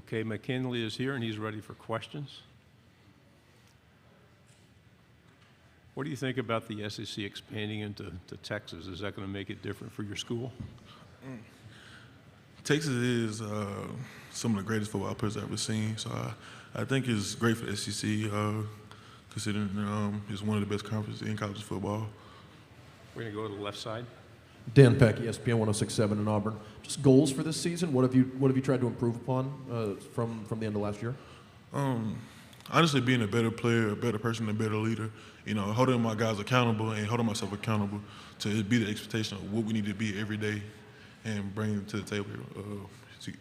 Okay, McKinley is here and he's ready for questions. What do you think about the SEC expanding into Texas? Is that going to make it different for your school? Texas is some of the greatest football players I've ever seen, so I think it's great for the SEC, considering it's one of the best conferences in college football. We're going to go to the left side. Dan Peck, ESPN 106.7 in Auburn. Just goals for this season. What have you tried to improve upon from the end of last year? Honestly, being a better player, a better person, a better leader. You know, holding my guys accountable and holding myself accountable to be the expectation of what we need to be every day and bring it to the table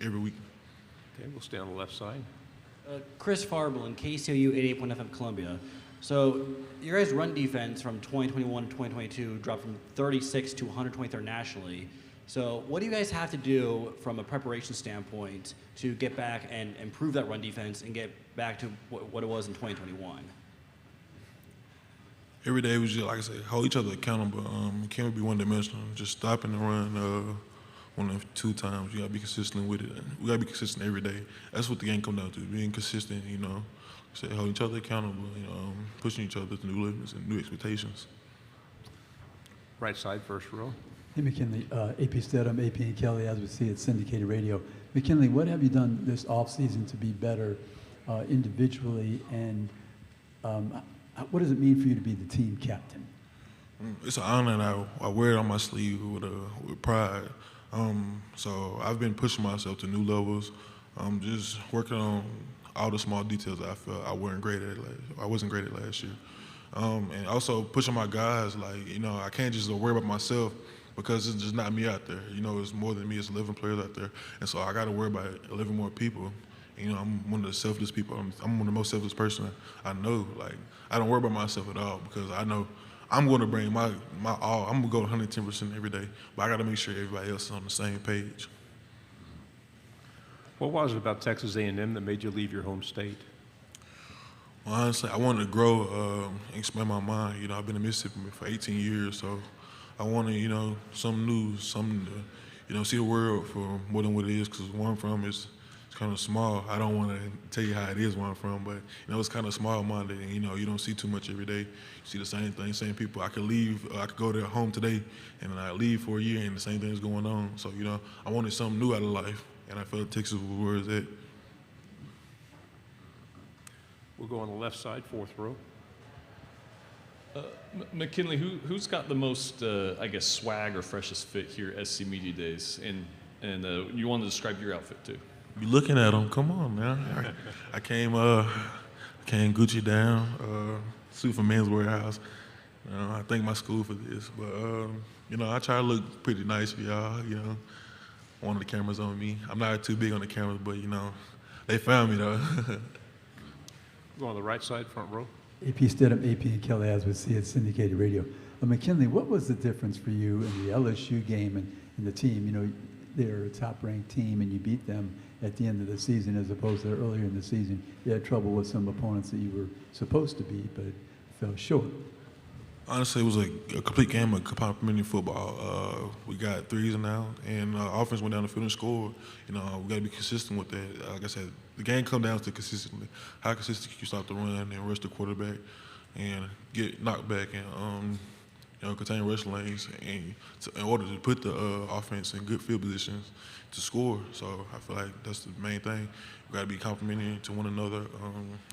every week. Okay, we'll stay on the left side. Chris Farblin, KCOU 88.1 FM Columbia. So your guys' run defense from 2021 to 2022 dropped from 36 to 123rd nationally. So what do you guys have to do from a preparation standpoint to get back and improve that run defense and get back to what it was in 2021? Every day we just, like I said, hold each other accountable. You can't be one-dimensional. Just stopping the run one or two times. You got to be consistent with it. We got to be consistent every day. That's what the game comes down to, being consistent, you know. So hold each other accountable, you know, pushing each other to new limits and new expectations. Right side, first row. Hey, McKinley, AP Stedham, AP and Kelly, as we see at syndicated radio. McKinley, what have you done this offseason to be better individually, and what does it mean for you to be the team captain? It's an honor, and I wear it on my sleeve with pride. So I've been pushing myself to new levels. Just working on all the small details that I felt I wasn't great at last year. And also pushing my guys, like, you know, I can't just worry about myself because it's just not me out there. You know, it's more than me, it's 11 players out there. And so I got to worry about 11 more people. You know, I'm one of the selfless people. I'm one of the most selfless person I know. Like, I don't worry about myself at all because I know I'm going to bring my all. I'm going to go 110% every day. But I got to make sure everybody else is on the same page. What was it about Texas A&M that made you leave your home state? Well, honestly, I wanted to grow and expand my mind. You know, I've been in Mississippi for 18 years, so I wanted, you know, something new, something to, you know, see the world for more than what it is, because where I'm from is kind of small. I don't want to tell you how it is where I'm from, but, you know, it's kind of small-minded, and, you know, you don't see too much every day. You see the same thing, same people. I could leave, I could go to home today, and then I leave for a year, and the same thing is going on. So, you know, I wanted something new out of life, and I felt Texas was where it's at. We'll go on the left side, fourth row. McKinley, who's got the most, I guess, swag or freshest fit here at SC Media Days? And you want to describe your outfit too? You looking at them? Come on, man. I came Gucci down, suit from Men's Warehouse. I thank my school for this, but you know, I try to look pretty nice for y'all. You know, one of the cameras on me. I'm not too big on the cameras, but you know, they found me though. Go on the right side, front row. AP Stedham, AP and Kelly, as we see at syndicated radio. McKinley, what was the difference for you in the LSU game and the team? You know, they're a top-ranked team, and you beat them at the end of the season as opposed to earlier in the season. You had trouble with some opponents that you were supposed to beat, but fell short. Honestly, it was a complete game of complimentary football. We got threes now, and offense went down the field and scored. You know, we got to be consistent with that. Like I said, the game comes down to consistency. How consistent can you stop the run and rush the quarterback and get knocked back and you know, contain rush lanes in order to put the offense in good field positions to score. So I feel like that's the main thing. We got to be complimentary to one another.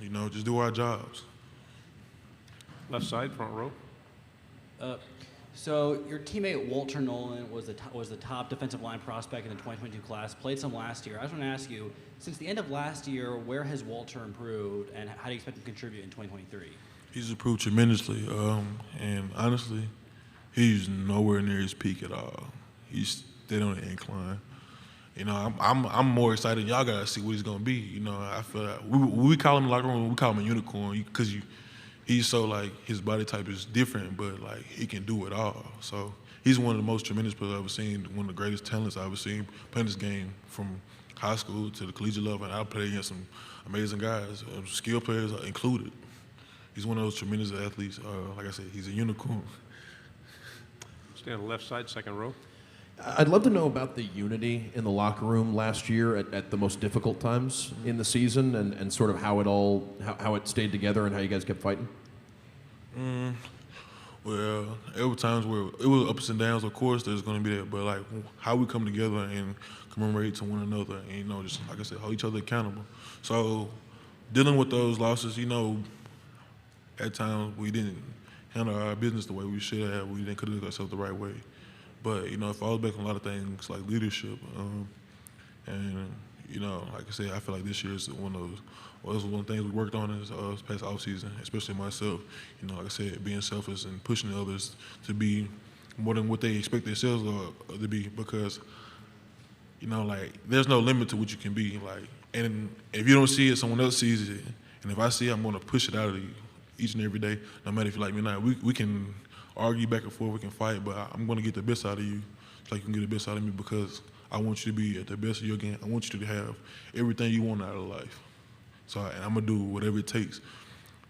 You know, just do our jobs. Left side, front row. So your teammate Walter Nolan was the top defensive line prospect in the 2022 class, played some last year. I was going to ask you, since the end of last year, where has Walter improved, and how do you expect him to contribute in 2023? He's improved tremendously, and honestly, he's nowhere near his peak at all. He's still on the incline. You know, I'm more excited. Y'all gotta see what he's gonna be. You know, I feel like we call him in the locker room, we call him a unicorn because he's so, like, his body type is different, but like he can do it all. So he's one of the most tremendous players I've ever seen, one of the greatest talents I've ever seen playing this game from high school to the collegiate level. And I played against some amazing guys, skilled players included. He's one of those tremendous athletes. Like I said, he's a unicorn. Stay on the left side, second row. I'd love to know about the unity in the locker room last year at the most difficult times in the season, and sort of how it stayed together and how you guys kept fighting. Well, there were times where it was ups and downs. Of course, there's going to be that, but like how we come together and commemorate to one another, and just like I said, hold each other accountable. So dealing with those losses, at times we didn't handle our business the way we should have. We didn't conduct ourselves the right way. But it falls back on a lot of things like leadership, and like I said, I feel like this year is one of those. Well, this was one of the things we worked on this past offseason, especially myself. Like I said, being selfless and pushing others to be more than what they expect themselves to be, because there's no limit to what you can be. And if you don't see it, someone else sees it. And if I see it, I'm going to push it out of you each and every day, no matter if you like me or not. We can argue back and forth, we can fight, but I'm going to get the best out of you, just like you can get the best out of me, because I want you to be at the best of your game. I want you to have everything you want out of life. So, and I'm going to do whatever it takes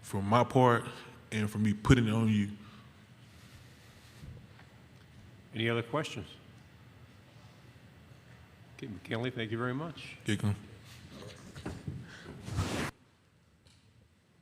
from my part and for me putting it on you. Any other questions? Okay, McKinley, thank you very much. Kick 'em.